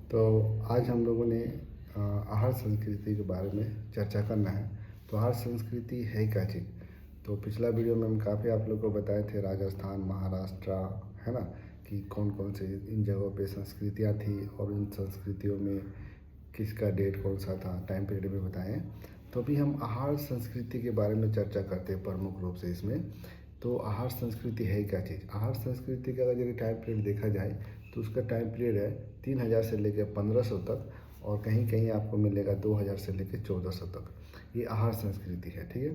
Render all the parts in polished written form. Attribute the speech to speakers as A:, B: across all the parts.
A: तो आज हम लोगों ने आहार संस्कृति के बारे में चर्चा करना है। तो आहार संस्कृति है क्या चीज़? तो पिछला वीडियो में हम काफ़ी आप लोगों को बताए थे राजस्थान, महाराष्ट्र, है ना, कि कौन कौन से इन जगहों पे संस्कृतियाँ थी और इन संस्कृतियों में किसका डेट कौन सा था, टाइम पीरियड में बताए हैं। तो अभी हम आहार संस्कृति के बारे में चर्चा करते हैं प्रमुख रूप से इसमें। तो आहार संस्कृति है क्या चीज़? आहार संस्कृति का अगर यदि टाइम पीरियड देखा जाए तो उसका टाइम पीरियड है 3000 से लेकर 1500 तक, और कहीं कहीं आपको मिलेगा 2000 से लेकर 1400 तक। ये आहार संस्कृति है, ठीक है।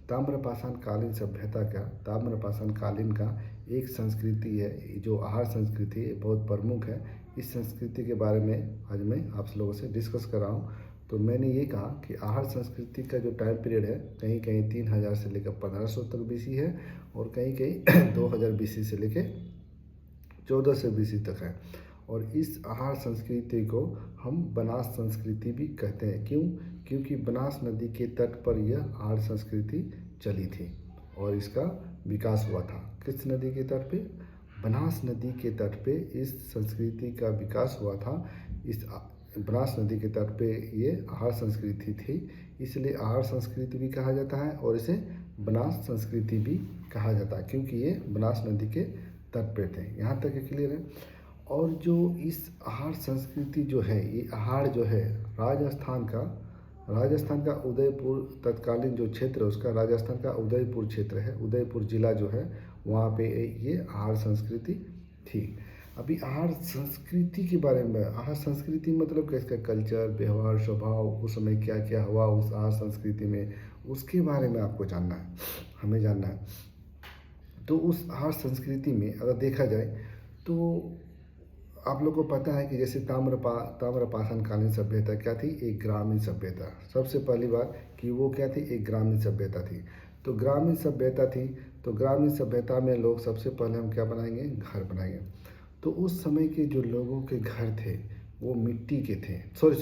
A: ताम्रपाषाण कालीन सभ्यता का, ताम्रपाषाण कालीन का एक संस्कृति है जो आहार संस्कृति है, बहुत प्रमुख है। इस संस्कृति के बारे में आज मैं आप लोगों से डिस्कस कर रहा हूँ। तो मैंने ये कहा कि आहार संस्कृति का जो टाइम पीरियड है कहीं कहीं 3000 से लेकर 1500 तक बीसी है, और कहीं कहीं 2000 बीसी से लेकर 1400 बीसी तक है। और इस आहार संस्कृति को हम बनास संस्कृति भी कहते हैं। क्यों? क्योंकि बनास नदी के तट पर यह आहार संस्कृति चली थी और इसका विकास हुआ था। किस नदी के तट पे? बनास नदी के तट पे इस संस्कृति का विकास हुआ था। इस बनास नदी के तट पे ये आहार संस्कृति थी, इसलिए आहार संस्कृति भी कहा जाता है और इसे बनास संस्कृति भी कहा जाता है, क्योंकि ये बनास नदी के तट पे थे। यहाँ तक क्लियर है। और जो इस आहार संस्कृति जो है, ये आहार जो है राजस्थान का उदयपुर, तत्कालीन जो क्षेत्र है उसका राजस्थान का उदयपुर क्षेत्र है, उदयपुर जिला जो है वहाँ पे ये आहार संस्कृति थी। अभी आहार संस्कृति के बारे में, आहार संस्कृति मतलब क्या, इसका कल्चर, व्यवहार, स्वभाव, उस समय क्या क्या हुआ उस आहार संस्कृति में, उसके बारे में आपको जानना है, हमें जानना है। तो उस आहार संस्कृति में अगर देखा जाए तो आप लोग को पता है कि जैसे ताम्रपाषाण कालीन सभ्यता क्या थी? एक ग्रामीण सभ्यता। सबसे पहली बात कि वो क्या थी? एक ग्रामीण सभ्यता थी। तो ग्रामीण सभ्यता थी, तो ग्रामीण सभ्यता में लोग सबसे पहले हम क्या बनाएंगे? घर बनाएंगे। तो उस समय के जो लोगों के घर थे वो मिट्टी के थे। सॉरी,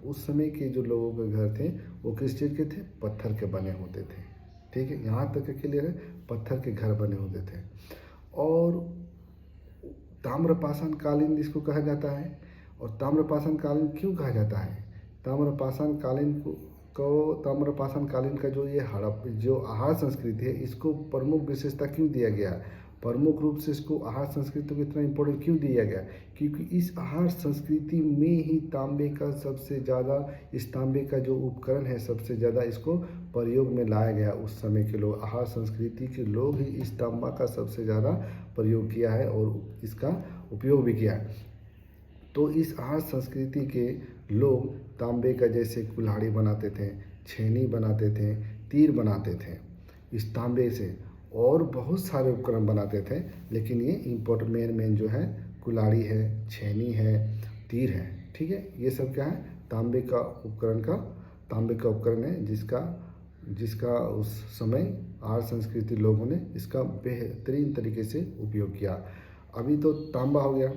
A: उस समय के जो लोगों के घर थे वो किस चीज़ के थे? पत्थर के बने होते थे, ठीक है। यहाँ तक क्लियर है, पत्थर के घर बने होते थे। और ताम्रपाषाण कालीन इसको कहा जाता है। और ताम्रपाषाण कालीन क्यों कहा जाता है? ताम्रपाषाण कालीन को ताम्रपाषाण कालीन का जो ये जो आहार संस्कृति है इसको प्रमुख विशेषता क्यों दिया गया? प्रमुख रूप से इसको आहार संस्कृति को इतना इम्पोर्टेंट क्यों दिया गया? क्योंकि इस आहार संस्कृति में ही तांबे का सबसे ज़्यादा, इस तांबे का जो उपकरण है सबसे ज़्यादा इसको प्रयोग में लाया गया। उस समय के लोग, आहार संस्कृति के लोग ही इस तांबा का सबसे ज़्यादा प्रयोग किया है और इसका उपयोग भी किया है। तो इस आहार संस्कृति के लोग तांबे का जैसे कुल्हाड़ी बनाते थे, छेनी बनाते थे, तीर बनाते थे इस तांबे से, और बहुत सारे उपकरण बनाते थे। लेकिन ये इम्पोर्टेंट मेन जो है कुल्हाड़ी है, छेनी है, तीर है, ठीक है। ये सब क्या है? तांबे का उपकरण है जिसका उस समय आर्य संस्कृति लोगों ने इसका बेहतरीन तरीके से उपयोग किया। अभी तो तांबा हो गया,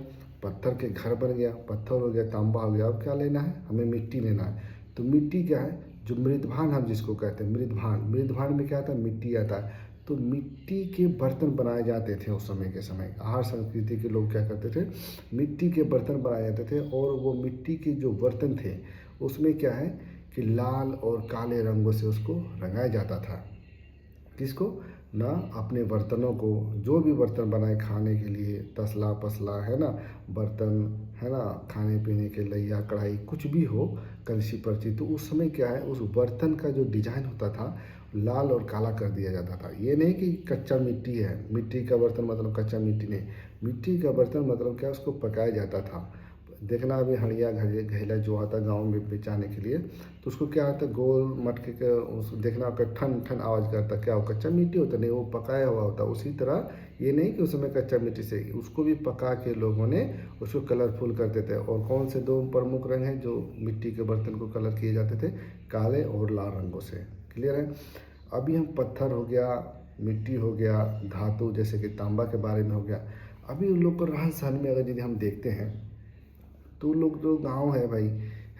A: पत्थर के घर बन गया, पत्थर हो गया, तांबा हो गया। अब क्या लेना है? हमें मिट्टी लेना है। तो मिट्टी क्या है? जो मृदभान हम जिसको कहते हैं, मृदभान में क्या आता है? मिट्टी आता है। तो मिट्टी के बर्तन बनाए जाते थे उस समय के समय। आहार संस्कृति के लोग क्या करते थे? मिट्टी के बर्तन बनाए जाते थे, और वो मिट्टी के जो बर्तन थे उसमें क्या है कि लाल और काले रंगों से उसको रंगाया जाता था। किसको? ना अपने बर्तनों को, जो भी बर्तन बनाए खाने के लिए, तसला पसला, है ना, बर्तन, है ना, खाने पीने के लिए, या कढ़ाई, कुछ भी हो, कलछी पर्ची, तो उस समय क्या है, उस बर्तन का जो डिजाइन होता था लाल और काला कर दिया जाता था। ये नहीं कि कच्चा मिट्टी है, मिट्टी का बर्तन मतलब कच्चा मिट्टी नहीं, मिट्टी का बर्तन मतलब क्या, उसको पकाया जाता था। देखना अभी हड़िया घैला जो आता गांव में बेचाने के लिए, तो उसको क्या होता है, गोल मटके का उस देखना आपका ठन ठन आवाज़ करता, क्या वो कच्चा मिट्टी होता? नहीं, वो पकाया हुआ होता। उसी तरह ये नहीं कि उस समय कच्चा मिट्टी से, उसको भी पका के लोगों ने उसको कलरफुल करते थे। और कौन से दो प्रमुख रंग हैं जो मिट्टी के बर्तन को कलर किए जाते थे? काले और लाल रंगों से। क्लियर है। अभी हम पत्थर हो गया, मिट्टी हो गया, धातु जैसे कि तांबा के बारे में हो गया। अभी उन लोग को रहन सहन में अगर यदि हम देखते हैं तो लोग जो गांव है भाई,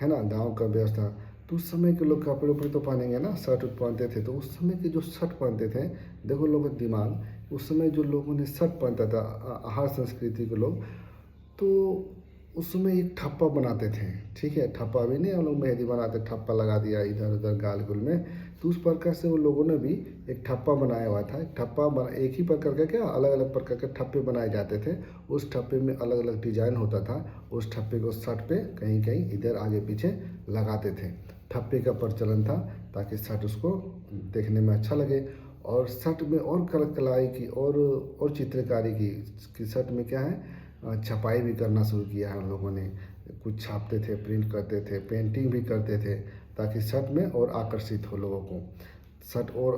A: है ना, गांव का व्यवस्था, तो उस समय के लोग कपड़े उपड़े तो पहनेंगे ना, शर्ट पहनते थे। तो उस समय के जो शर्ट पहनते थे, देखो लोगों का दिमाग, उस समय जो लोगों ने शर्ट पहनता था आहार संस्कृति के लोग, तो उस समय एक ठप्पा बनाते थे, ठीक है। ठप्पा भी नहीं, हम लोग मेहंदी बनाते ठप्पा लगा दिया इधर उधर गाल गुल में, तो उस प्रकार से उन लोगों ने भी एक ठप्पा बनाया हुआ था। ठप्पा बना, एक ही प्रकार का क्या, अलग अलग प्रकार के ठप्पे बनाए जाते थे। उस ठप्पे में अलग अलग डिजाइन होता था। उस ठप्पे को शर्ट पे कहीं कहीं इधर आगे पीछे लगाते थे। ठप्पे का प्रचलन था ताकि शर्ट उसको देखने में अच्छा लगे। और शर्ट में और कलाई की और चित्रकारी की शर्ट में क्या है, छपाई भी करना शुरू किया है हम लोगों ने। कुछ छापते थे, प्रिंट करते थे, पेंटिंग भी करते थे ताकि शर्ट में और आकर्षित हो लोगों को, शर्ट और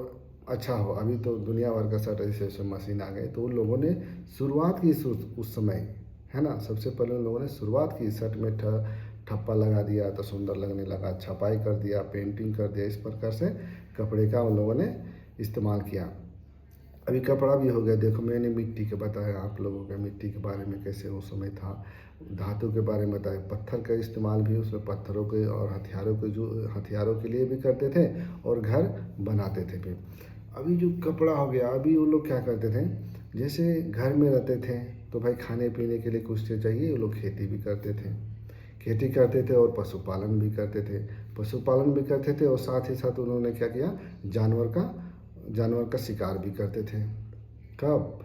A: अच्छा हो। अभी तो दुनिया भर का शर्ट ऐसे ऐसे मशीन आ गए, तो उन लोगों ने शुरुआत की उस समय, है ना। सबसे पहले उन लोगों ने शुरुआत की, शर्ट में ठप्पा लगा दिया तो सुंदर लगने लगा, छपाई कर दिया, पेंटिंग कर दिया। इस प्रकार से कपड़े का उन लोगों ने इस्तेमाल किया। अभी कपड़ा भी हो गया। देखो मैंने मिट्टी के बताया आप लोगों को, मिट्टी के बारे में कैसे उस समय था। धातु के बारे में बताया, पत्थर का इस्तेमाल भी उसमें पत्थरों के और हथियारों के, जो हथियारों के लिए भी करते थे और घर बनाते थे भी। अभी जो कपड़ा हो गया, अभी वो लोग क्या करते थे, जैसे घर में रहते थे तो भाई खाने पीने के लिए कुछ तो चाहिए, वो लोग खेती भी करते थे। खेती करते थे और पशुपालन भी करते थे। पशुपालन भी करते थे और साथ ही साथ उन्होंने क्या किया, जानवर का शिकार भी करते थे। कब,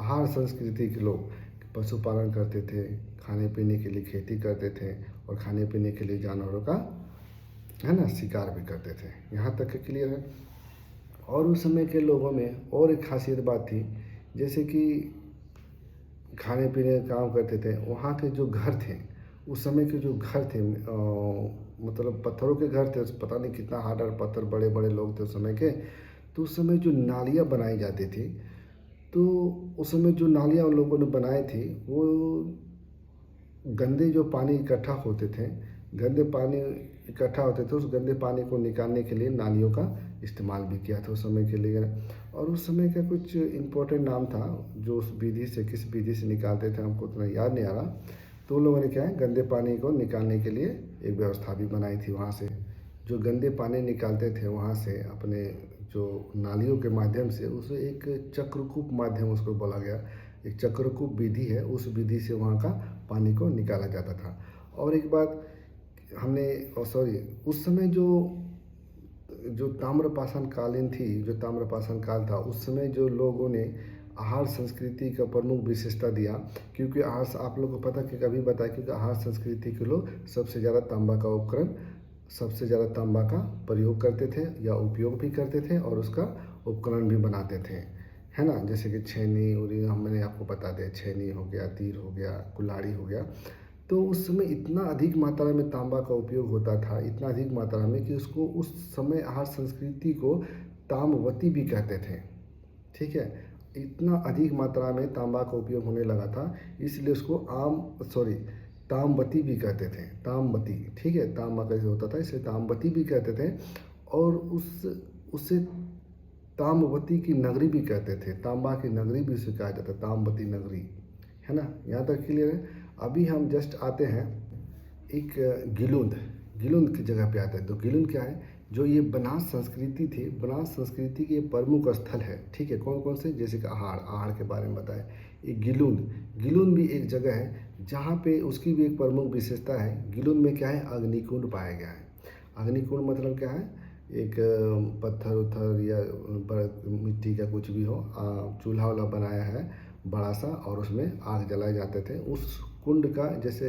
A: आहार संस्कृति के लोग पशुपालन करते थे, खाने पीने के लिए खेती करते थे और खाने पीने के लिए जानवरों का, है ना, शिकार भी करते थे। यहाँ तक क्लियर है। और उस समय के लोगों में और एक खासियत बात थी, जैसे कि खाने पीने का काम करते थे। वहाँ के जो घर थे, उस समय के जो घर थे, मतलब पत्थरों के घर थे। पता नहीं कितना हार्ड हार्ड पत्थर, बड़े बड़े लोग थे उस समय के। तो उस समय जो नालियाँ बनाई जाती थी, तो उस समय जो नालियाँ उन लोगों ने बनाई थी, वो गंदे जो पानी इकट्ठा होते थे, गंदे पानी इकट्ठा होते थे, उस गंदे पानी को निकालने के लिए नालियों का इस्तेमाल भी किया था उस समय के लिए। और उस समय का कुछ इम्पोर्टेंट नाम था, जो उस विधि से, किस विधि से निकालते थे हमको उतना याद नहीं आ रहा। तो उन लोगों ने क्या है, गंदे पानी को निकालने के लिए एक व्यवस्था भी बनाई थी। वहाँ से जो गंदे पानी निकालते थे वहाँ से अपने जो नालियों के माध्यम से, उसे एक चक्रकूप माध्यम उसको बोला गया, एक चक्रकूप विधि है, उस विधि से वहाँ का पानी को निकाला जाता था। और एक बात हमने, सॉरी, उस समय जो जो ताम्रपाषाण कालीन थी, जो ताम्रपाषाण काल था, उस समय जो लोगों ने आहार संस्कृति का प्रमुख विशेषता दिया। क्योंकि आहार, आप लोगों को पता कि कभी बताया, क्योंकि आहार संस्कृति के लोग सबसे ज़्यादा तांबा का उपकरण, सबसे ज़्यादा तांबा का प्रयोग करते थे या उपयोग भी करते थे और उसका उपकरण भी बनाते थे, है ना। जैसे कि छेनी उरी, मैंने आपको बता दिया, छेनी हो गया, तीर हो गया, कुल्हाड़ी हो गया। तो उस समय इतना अधिक मात्रा में तांबा का उपयोग होता था, इतना अधिक मात्रा में कि उसको उस समय आहार संस्कृति को ताम्रवती भी कहते थे, ठीक है। इतना अधिक मात्रा में तांबा का उपयोग होने लगा था, इसलिए उसको ताम्रवती भी कहते थे, ताम्रवती, ठीक है। तांबा कैसे होता था, इसे ताम्रवती भी कहते थे। और उसे ताम्रवती की नगरी भी कहते थे, तांबा की नगरी भी उसे कहा जाता है, ताम्रवती नगरी, है ना। यहाँ तक क्लियर है। अभी हम जस्ट आते हैं एक गिलुंद की जगह पे आते हैं। तो गिलुंद क्या है, जो ये बनास संस्कृति थी, बनास संस्कृति के प्रमुख स्थल है, ठीक है। कौन कौन से, जैसे कि आहार के बारे में बताया। एक गिलुंद भी एक जगह है जहाँ पे उसकी भी एक प्रमुख विशेषता है। गिलुंद में क्या है, अग्निकुंड पाया गया है। अग्निकुंड मतलब क्या है, एक पत्थर उथर या मिट्टी का कुछ भी हो, चूल्हा वाला बनाया है बड़ा सा, और उसमें आग जलाए जाते थे। उस कुंड का, जैसे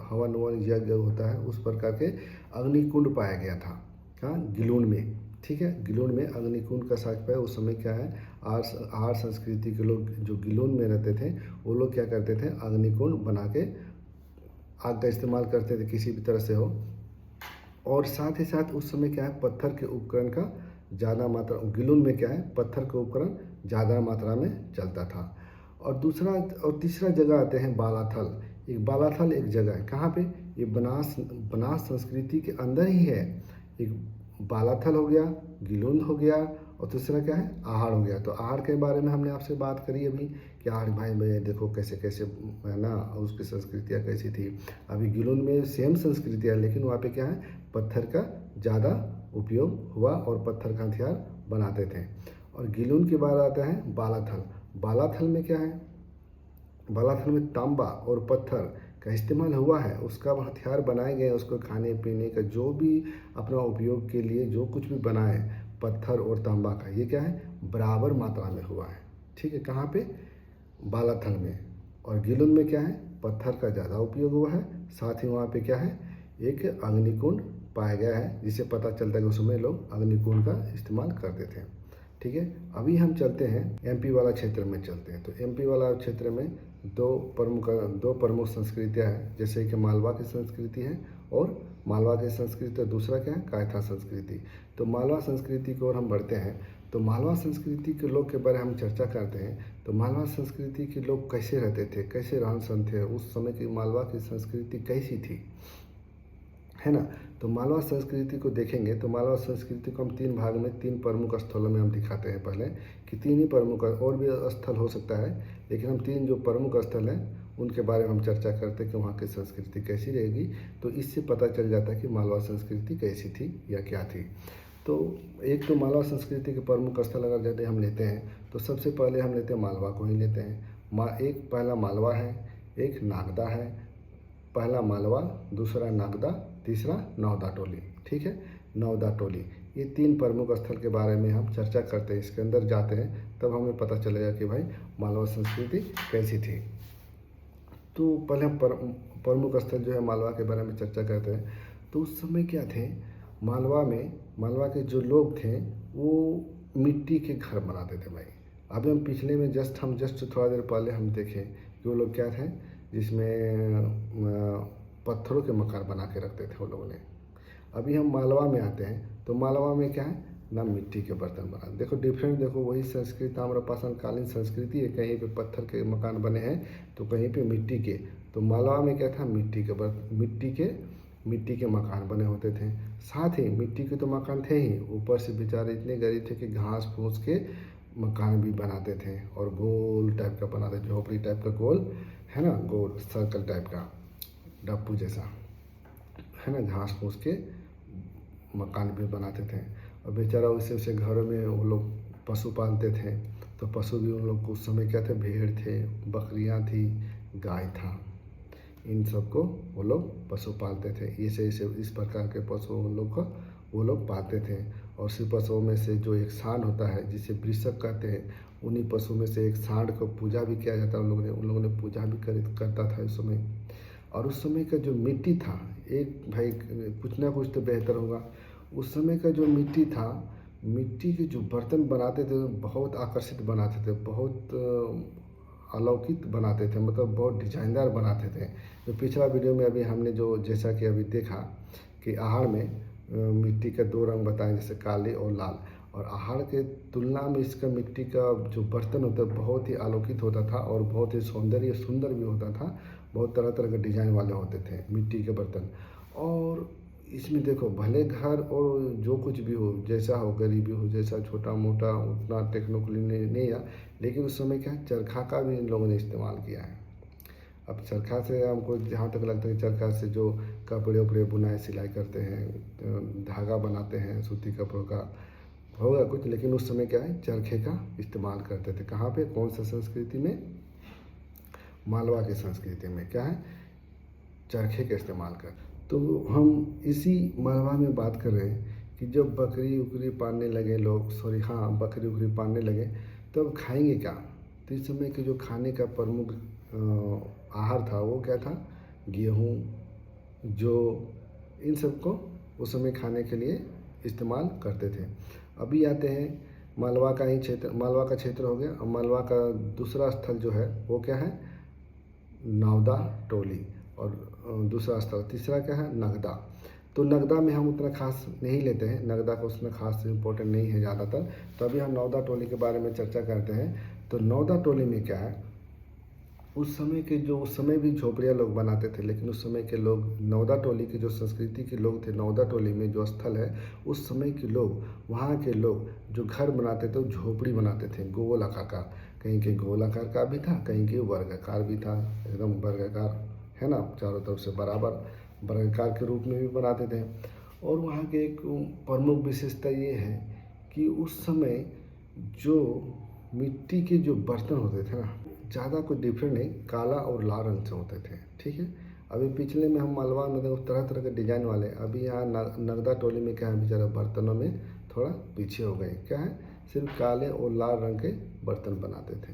A: हवन वन यज्ञ होता है, उस प्रकार के अग्निकुंड पाया गया था, कहाँ, गिलुंड में, ठीक है। गिलुंड में अग्निकुंड का साक्ष्य पाया। उस समय क्या है, आहार संस्कृति के लोग जो गिलुंड में रहते थे, वो लोग क्या करते थे, अग्निकुंड बना के आग का इस्तेमाल करते थे किसी भी तरह से हो। और साथ ही साथ उस समय क्या है, पत्थर के उपकरण का ज़्यादा मात्रा, गिलुंड में क्या है, पत्थर का उपकरण ज़्यादा मात्रा में चलता था। और दूसरा और तीसरा जगह आते हैं बालाथल। बालाथल एक जगह है, कहाँ पे, ये बनास संस्कृति के अंदर ही है। एक बालाथल हो गया, गिलुंद हो गया, और दूसरा क्या है, आहार हो गया। तो आहार के बारे में हमने आपसे बात करी अभी कि आहार भाई भाई देखो कैसे कैसे, है ना, उसकी संस्कृतियाँ कैसी थी। अभी गिलुंद में सेम संस्कृतियाँ, लेकिन वहाँ पे क्या है, पत्थर का ज़्यादा उपयोग हुआ और पत्थर का हथियार बनाते थे। और गिलुंद के बाद आता है बालाथल। बालाथल में क्या है, बालाथल में तांबा और पत्थर का इस्तेमाल हुआ है, उसका हथियार बनाए गए, उसको खाने पीने का जो भी अपना उपयोग के लिए जो कुछ भी बनाए, पत्थर और तांबा का, ये क्या है, बराबर मात्रा में हुआ है। ठीक है, कहाँ पे, बालाथल में। और गिलुन में क्या है, पत्थर का ज़्यादा उपयोग हुआ है। साथ ही वहाँ पे क्या है, एक अग्निकुंड पाया गया है, जिससे पता चलता है कि उस समय लोग अग्निकुंड का इस्तेमाल करते थे। ठीक है, अभी हम चलते हैं एमपी वाला क्षेत्र में चलते हैं। तो एमपी वाला क्षेत्र में दो प्रमुख संस्कृतियाँ हैं, जैसे कि मालवा की संस्कृति है और मालवा की संस्कृति, और दूसरा क्या है, कायथा संस्कृति। तो मालवा संस्कृति की ओर हम बढ़ते हैं। तो मालवा संस्कृति के लोग के बारे में हम चर्चा करते हैं। तो मालवा संस्कृति के लोग कैसे रहते थे, कैसे रहन सहन थे, उस समय की मालवा की संस्कृति कैसी थी, है ना। तो मालवा संस्कृति को देखेंगे तो मालवा संस्कृति को हम तीन भाग में, तीन प्रमुख स्थलों में हम दिखाते हैं पहले, कि तीन ही प्रमुख, और भी स्थल हो सकता है, लेकिन हम तीन जो प्रमुख स्थल हैं उनके बारे में हम चर्चा करते हैं कि वहाँ की संस्कृति कैसी रहेगी। तो इससे पता चल जाता है कि मालवा संस्कृति कैसी थी या क्या थी। तो एक तो मालवा संस्कृति के प्रमुख स्थल अगर यदि हम लेते हैं तो सबसे पहले हम लेते हैं मालवा को ही लेते हैं। एक पहला मालवा है, एक नागदा है। पहला मालवा, दूसरा नागदा, तीसरा नौदा टोली। ठीक है, नौदा टोली, ये तीन प्रमुख स्थल के बारे में हम चर्चा करते हैं। इसके अंदर जाते हैं तब हमें पता चलेगा कि भाई मालवा संस्कृति कैसी थी। तो पहले हम प्रमुख स्थल जो है मालवा के बारे में चर्चा करते हैं। तो उस समय क्या थे, मालवा के जो लोग थे वो मिट्टी के घर बनाते थे भाई। अभी हम पिछले में जस्ट थोड़ा देर पहले हम देखें कि वो लोग क्या थे, जिसमें पत्थरों के मकान बना के रखते थे वो लोगों ने। अभी हम मालवा में आते हैं तो मालवा में क्या है ना, मिट्टी के बर्तन बना। देखो डिफरेंट, देखो वही संस्कृति ताम्रपाषाण कालीन संस्कृति है, कहीं पे पत्थर के मकान बने हैं तो कहीं पे मिट्टी के। तो मालवा में क्या था, मिट्टी के मकान बने होते थे। साथ ही मिट्टी के तो मकान थे ही, ऊपर से बेचारे इतने गरीब थे कि घास फूस के मकान भी बनाते थे, और गोल टाइप का बनाते, झोपड़ी टाइप का गोल, है ना, गोल सर्कल टाइप का, डप्पू जैसा, है ना, घास फूस के मकान भी बनाते थे। और बेचारा उसे घरों में वो लोग पशु पालते थे। तो पशु भी उन लोग को उस समय क्या थे, भेड़ थे, बकरियां थी, गाय था, इन सबको वो लोग पशु पालते थे। ऐसे इस प्रकार के पशु वो लोग पालते थे। और उसी पशुओं में से जो एक सांड होता है, जिसे वृषभ कहते हैं, उन्हीं पशु में से एक सांड को पूजा भी किया जाता है। उन लोगों ने पूजा भी करता था उस समय। और उस समय का जो मिट्टी था, एक भाई कुछ ना कुछ तो बेहतर होगा। उस समय का जो मिट्टी था, मिट्टी के जो बर्तन बनाते थे बहुत आकर्षित बनाते थे, बहुत अलौकिक बनाते थे, मतलब बहुत डिजाइनदार बनाते थे। जो पिछला वीडियो में अभी हमने जो जैसा कि अभी देखा कि आहड़ में मिट्टी के दो रंग बताए, जैसे काले और लाल। और आहड़ के तुलना में इसका मिट्टी का जो बर्तन होता है बहुत ही अलौकिक होता था, और बहुत ही सुंदर भी होता था। बहुत तरह तरह के डिजाइन वाले होते थे मिट्टी के बर्तन। और इसमें देखो भले घर और जो कुछ भी हो, जैसा हो, गरीबी हो, जैसा छोटा मोटा, उतना टेक्निकली नहीं है, लेकिन उस समय क्या है, चरखा का भी इन लोगों ने इस्तेमाल किया है। अब चरखा से हमको जहाँ तक लगता है कि चरखा से जो कपड़े उपड़े बुनाई सिलाई करते हैं, धागा बनाते हैं सूती कपड़ों का, होगा कुछ, लेकिन उस समय क्या है, चरखे का इस्तेमाल करते थे। कहाँ पे, कौन सा संस्कृति में, मालवा की संस्कृति में क्या है, चरखे का इस्तेमाल कर। तो हम इसी मालवा में बात कर रहे हैं कि जब बकरी उकरी पालने लगे लोग, बकरी उकरी पालने लगे, तब खाएंगे क्या। तो इस समय के जो खाने का प्रमुख आहार था वो क्या था, गेहूँ, जो इन सबको उस समय खाने के लिए इस्तेमाल करते थे। अभी आते हैं मालवा का क्षेत्र हो गया। और मालवा का दूसरा स्थल जो है वो क्या है, नौदा टोली, और दूसरा स्थल, तीसरा क्या है, नगदा। तो नगदा में हम उतना खास नहीं लेते हैं, नगदा का उसमें खास इम्पोर्टेंट नहीं है ज़्यादातर। तो अभी हम नौदा टोली के बारे में चर्चा करते हैं। तो नौदा टोली में क्या है, उस समय भी झोपड़ियाँ लोग बनाते थे, लेकिन उस समय के लोग, नौदा टोली की जो संस्कृति के लोग थे, नौदा टोली में जो स्थल है, उस समय के लोग, वहाँ के लोग जो घर बनाते थे वो झोपड़ी बनाते थे गोल आकार का। कहीं के गोल आकार का भी था, कहीं के वर्गाकार भी था, एकदम वर्गाकार, है ना, चारों तरफ से बराबर वर्गाकार के रूप में भी बनाते थे। और वहाँ के एक प्रमुख विशेषता ये है कि उस समय जो मिट्टी के जो बर्तन होते थे ना, ज़्यादा कुछ डिफरेंट नहीं, काला और लाल रंग से होते थे। ठीक है, अभी पिछले में हम मालवा में देखो तरह तरह के डिजाइन वाले, अभी यहाँ नगदा टोली में क्या है बेचारा बर्तनों में थोड़ा पीछे हो गए, क्या है सिर्फ काले और लाल रंग के बर्तन बनाते थे।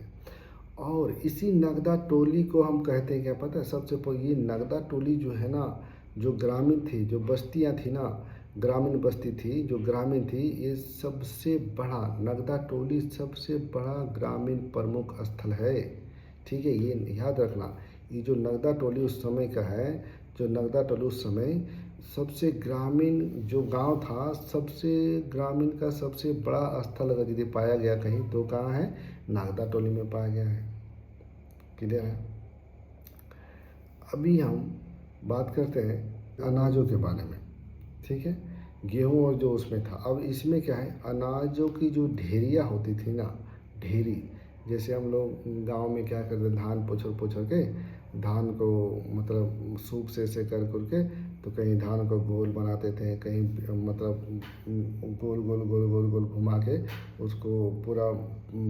A: और इसी नगदा टोली को हम कहते हैं क्या पता है, सबसे पहले ये नगदा टोली जो है ना, जो ग्रामीण थी, जो बस्तियाँ थी ना, ग्रामीण बस्ती थी जो ग्रामीण थी, ये सबसे बड़ा नगदा टोली सबसे बड़ा ग्रामीण प्रमुख स्थल है। ठीक है, ये याद रखना, ये जो नगदा टोली उस समय का है, जो नगदा टोली उस समय सबसे ग्रामीण जो गांव था, सबसे ग्रामीण का सबसे बड़ा स्थल अगर यदि पाया गया कहीं तो कहाँ है, नागदा टोली में पाया गया है। क्लियर है। अभी हम बात करते हैं अनाजों के बारे में। ठीक है, गेहूं और जो उसमें था, अब इसमें क्या है, अनाजों की जो ढेरियाँ होती थी ना, ढेरी, जैसे हम लोग गांव में क्या करते, धान पोछर के धान को मतलब सूप से कर के, तो कहीं धान को गोल बनाते थे, कहीं मतलब गोल गोल गोल गोल गोल घुमा के उसको पूरा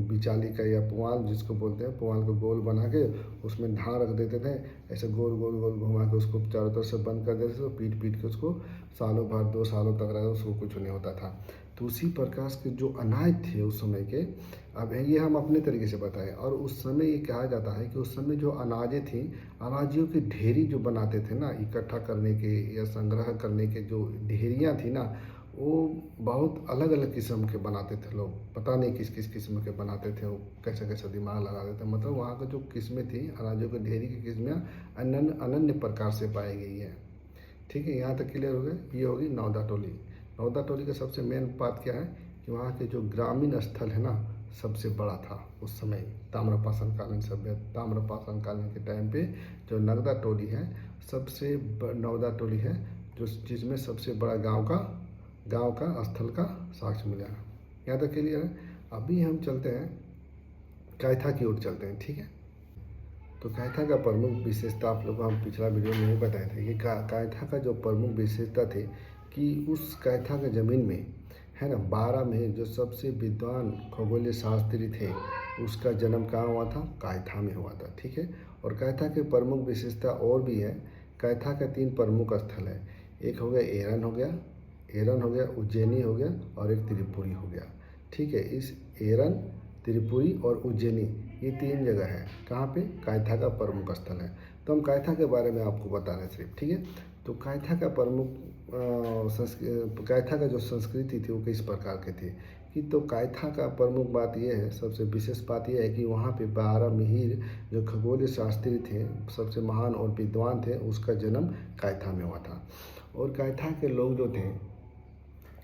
A: बिचाली का या पुआल जिसको बोलते हैं, पुआल को गोल बना के उसमें धान रख देते थे, ऐसे गोल गोल गोल घुमा के उसको चारों तरफ से बंद कर देते थे, तो पीट पीट के उसको सालों भर 2 सालों तक रहा, उसको कुछ नहीं होता था। तो उसी प्रकार के जो अनाज थे उस समय के, अब ये हम अपने तरीके से बताएं, और उस समय ये कहा जाता है कि उस समय जो अनाजें थी, अनाजियों की ढेरी जो बनाते थे ना, इकट्ठा करने के या संग्रह करने के जो ढेरियाँ थी ना, वो बहुत अलग अलग किस्म के बनाते थे लोग, पता नहीं किस किस किस्म के बनाते थे, वो कैसा कैसा दिमाग लगाते थे, मतलब वहाँ का जो किस्में थी अनाजों की ढेरी की किस्में अनन्य अनन्य प्रकार से पाई गई है। ठीक है, यहाँ तक क्लियर हो गया। ये होगी नौदा टोली। नौदा टोली का सबसे मेन बात क्या है कि वहाँ के जो ग्रामीण स्थल है ना, सबसे बड़ा था उस समय, ताम्रपाषाण कालीन सभ्य, ताम्रपाषाण कालीन के टाइम पे जो नगदा टोली है, सबसे नौदा टोली है जो जिसमें सबसे बड़ा गांव का स्थल का साक्ष्य मिला है। यहाँ तक क्लियर है। अभी हम चलते हैं कायथा की ओर चलते हैं। ठीक है, तो कायथा का प्रमुख विशेषता आप लोगों को हम पिछला वीडियो में ही बताए थे कि कायथा का जो प्रमुख विशेषता थे कि उस कायथा के ज़मीन में है ना, 12 में जो सबसे विद्वान खगोलीय शास्त्री थे उसका जन्म कहाँ हुआ था, कायथा में हुआ था। ठीक है, और कायथा के प्रमुख विशेषता और भी है। कायथा का 3 प्रमुख स्थल है, एक हो गया एरन हो गया, उज्जैनी हो गया, और एक त्रिपुरी हो गया। ठीक है, इस एरन, त्रिपुरी और उज्जैनी ये 3 जगह है कहाँ पे, कायथा का प्रमुख स्थल है। तो हम कायथा के बारे में आपको बता रहे हैं सिर्फ। ठीक है, तो कायथा का प्रमुख कायथा का जो संस्कृति थी वो किस प्रकार की थी कि, तो कायथा का प्रमुख बात यह है, सबसे विशेष बात यह है कि वहाँ पे 12 मिहिर जो खगोलीय शास्त्री थे, सबसे महान और विद्वान थे, उसका जन्म कायथा में हुआ था। और कायथा के लोग जो थे,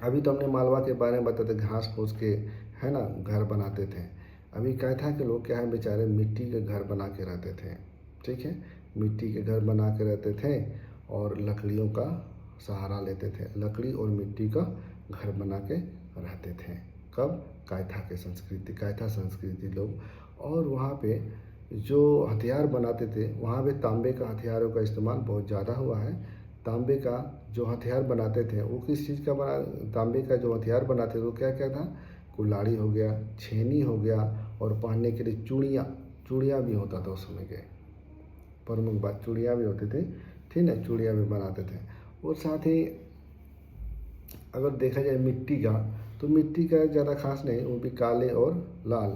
A: अभी तो हमने मालवा के बारे में बताते, घास फूस के है ना घर बनाते थे, अभी कायथा के लोग क्या है बेचारे, मिट्टी के घर बना के रहते थे। ठीक है, मिट्टी के घर बना के रहते थे और लकड़ियों का सहारा लेते थे, लकड़ी और मिट्टी का घर बना के रहते थे। कब, कायथा संस्कृति लोग। और वहाँ पे जो हथियार बनाते थे, वहाँ पे तांबे का हथियारों का इस्तेमाल बहुत ज़्यादा हुआ है। तांबे का जो हथियार बनाते थे वो किस चीज़ का बना, तांबे का जो हथियार बनाते थे वो क्या क्या था, कुल्हाड़ी हो गया, छेनी हो गया, और पहनने के लिए चूड़ियाँ भी होता था उस समय के, प्रमुख बात चूड़ियाँ भी होती थी। ठीक है, चूड़ियाँ भी बनाते थे। और साथ ही अगर देखा जाए मिट्टी का, तो मिट्टी का ज़्यादा खास नहीं, वो भी काले और लाल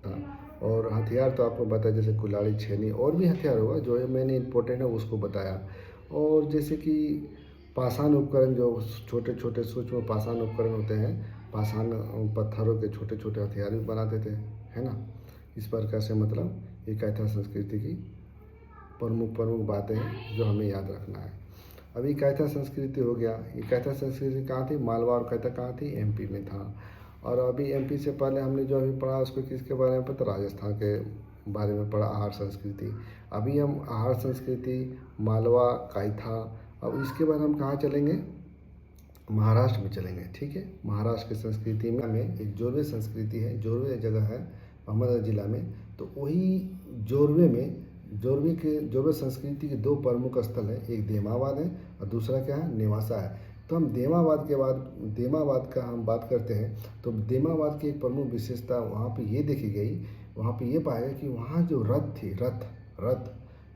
A: था। और हथियार तो आपको बताया जैसे कुल्हाड़ी, छेनी, और भी हथियार होगा जो है मैंने इम्पोर्टेंट है उसको बताया। और जैसे कि पाषाण उपकरण, जो छोटे छोटे सूक्ष्म पाषाण उपकरण होते हैं, पाषाण पत्थरों के छोटे छोटे हथियार भी बनाते थे, है ना। इस प्रकार से मतलब ये कायथा संस्कृति की प्रमुख बातें हैं जो हमें याद रखना है। अभी कायथा संस्कृति हो गया, ये कायथा संस्कृति कहाँ थी, मालवा और कायथा कहाँ थी, एमपी में था। और अभी एमपी से पहले हमने जो अभी पढ़ा उसको किसके बारे में पता, राजस्थान के बारे में पढ़ा, आहार संस्कृति। अभी हम आहार संस्कृति, मालवा, कायथा, अब इसके बाद हम कहाँ चलेंगे, महाराष्ट्र में चलेंगे। ठीक है, महाराष्ट्र की संस्कृति में एक जोरवे संस्कृति है, जोरवे जगह है अहमदनगर जिला में। तो वही जोरवे संस्कृति के 2 प्रमुख स्थल हैं, एक देमाबाद है और दूसरा क्या है, नेवासा है। तो हम देमाबाद का हम बात करते हैं, तो देमाबाद की एक प्रमुख विशेषता वहाँ पे ये देखी गई, वहाँ पे ये पाया गया कि वहाँ जो रथ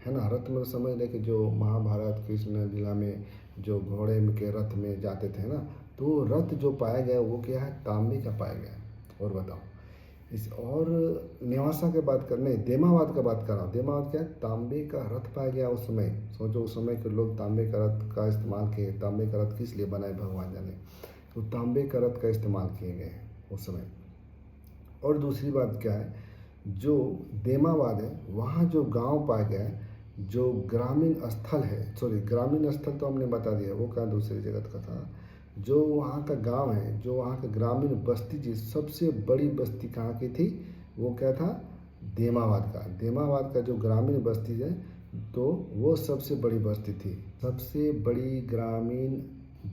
A: है ना। रथ में समझ लें कि जो महाभारत कृष्ण लीला में जो घोड़े के रथ में जाते थे ना, तो रथ जो पाया गया वो क्या है, तांबे का पाया गया है। और बताओ इस और नेवासा के बात कर नहीं, देमावाद का बात कर रहा हूँ। देमावाद क्या है, तांबे का रथ पाया गया उस समय। सोचो उस समय के लोग तांबे का रथ का इस्तेमाल किए। तांबे का रथ किस लिए बनाए भगवान जाने, तो तांबे का रथ का इस्तेमाल किए गए उस समय। और दूसरी बात क्या है, जो देमावाद है वहाँ जो गांव पाया गया है, जो ग्रामीण स्थल है, सॉरी ग्रामीण स्थल तो हमने बता दिया, वो क्या दूसरी जगह का था। जो वहाँ का गांव है, जो वहाँ का ग्रामीण बस्ती थी, सबसे बड़ी बस्ती कहाँ की थी, वो क्या था, देमावाद का। देमावाद का जो ग्रामीण बस्ती है, तो वो सबसे बड़ी बस्ती थी, सबसे बड़ी ग्रामीण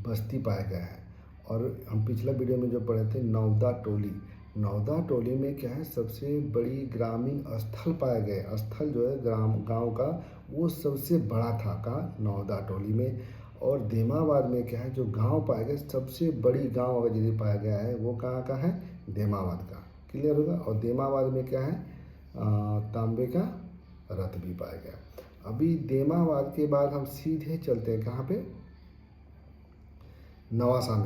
A: बस्ती पाया गया है। और हम पिछला वीडियो में जो पढ़े थे नौदा टोली, नौदा टोली में क्या है, सबसे बड़ी ग्रामीण स्थल पाया गया। स्थल जो है गांव का, वो सबसे बड़ा था कहाँ, नौदा टोली में। और देमावाद में क्या है, जो गांव पाया गया, सबसे बड़ी गांव अगर यदि पाया गया है वो कहाँ का है, देमावाद का। क्लियर होगा। और देमावाद में क्या है, तांबे का रथ भी पाया गया। अभी देमावाद के बाद हम सीधे चलते हैं कहाँ पे, नवासा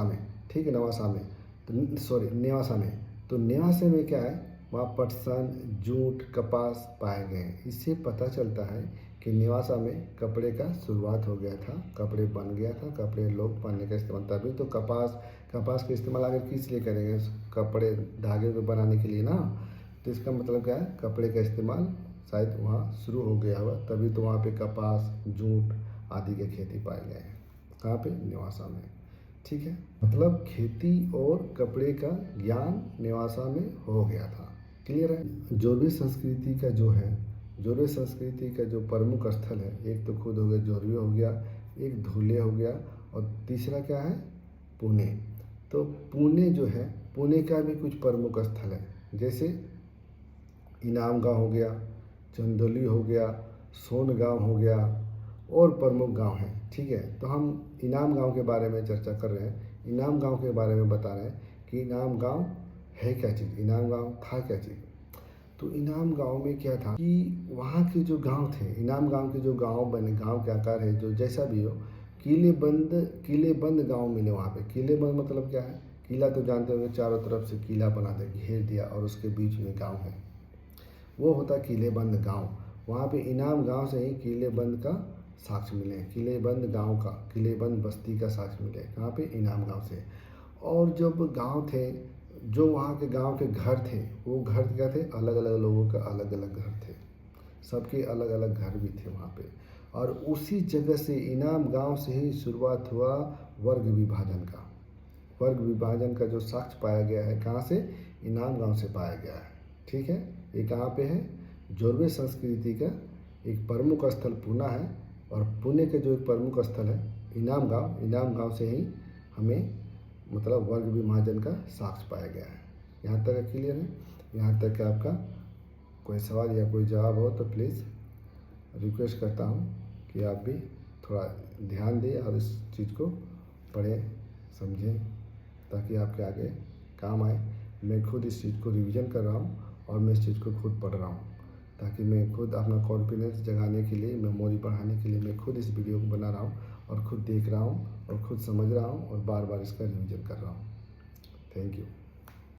A: में, ठीक है, नवासा में, तो सॉरी नेवासा में। तो नेवासा में क्या है, वहाँ पटसन, जूट, कपास पाए गए हैं। इससे पता चलता है कि नेवासा में कपड़े का शुरुआत हो गया था, कपड़े बन गया था, कपड़े लोग पहनने का इस्तेमाल। तभी तो कपास का इस्तेमाल आगे किस लिए करेंगे, कपड़े धागे को बनाने के लिए ना। तो इसका मतलब क्या है, कपड़े का इस्तेमाल शायद वहाँ शुरू हो गया हुआ, तभी तो वहाँ पे कपास, जूट आदि के खेती पाए गए हैं। कहाँ पे, नेवासा में। ठीक है, मतलब खेती और कपड़े का ज्ञान नेवासा में हो गया था। क्लियर है। जोरवे संस्कृति का जो है, जोरवे संस्कृति का जो प्रमुख स्थल है, एक तो खुद हो गया जोरवे हो गया, एक धुले हो गया, और तीसरा क्या है, पुणे। तो पुणे जो है, पुणे का भी कुछ प्रमुख स्थल है, जैसे इनाम गाँव हो गया, चंदौली हो गया, सोन गाँव हो गया, और प्रमुख गांव हैं। ठीक है, तो हम इनाम गांव के बारे में चर्चा कर रहे हैं। इनाम गांव के बारे में बता रहे हैं कि इनाम गांव है क्या चीज़, इनाम गांव था क्या चीज़। तो इनाम गांव में क्या था कि वहाँ के जो गांव थे, इनाम गांव के जो गांव बने, गांव के आकार है जो जैसा भी हो, किलेबंद गांव मिले वहाँ पे। किलेबंद मतलब क्या है, किला तो जानते होंगे, चारों तरफ से किला बना दे, घेर दिया, और उसके बीच में गाँव है, वो होता किलेबंद गाँव। वहाँ पे इनाम गांव से ही किलेबंद का साक्ष्य मिले, किलेबंद गांव का, किलेबंद बस्ती का साक्ष्य मिले, कहाँ पे, इनाम गांव से। और जब गांव थे, जो वहाँ के गांव के घर थे, वो घर क्या थे, अलग अलग लोगों का अलग अलग घर थे, सबके अलग अलग घर भी थे वहाँ पे। और उसी जगह से, इनाम गांव से ही शुरुआत हुआ वर्ग विभाजन का। वर्ग विभाजन का जो साक्ष्य पाया गया है, कहाँ से, इनाम गांव से पाया गया है। ठीक है, ये कहाँ पे है, जोरवे संस्कृति का एक प्रमुख स्थल पुणे है, और पुणे के जो एक प्रमुख स्थल है इनाम गांव, इनाम गांव से ही हमें मतलब वर्ग विभाजन का साक्ष्य पाया गया है। यहाँ तक क्लियर है। यहाँ तक आपका कोई सवाल या कोई जवाब हो तो प्लीज़ रिक्वेस्ट करता हूँ कि आप भी थोड़ा ध्यान दें और इस चीज़ को पढ़ें, समझें, ताकि आपके आगे काम आए। मैं खुद इस चीज़ को रिवीजन कर रहा हूँ, और मैं इस चीज़ को खुद पढ़ रहा हूँ, ताकि मैं खुद अपना कॉन्फिडेंस जगाने के लिए, मेमोरी बढ़ाने के लिए मैं खुद इस वीडियो को बना रहा हूँ, और खुद देख रहा हूँ, और खुद समझ रहा हूँ, और बार बार इसका रिवीजन कर रहा हूँ। Thank you.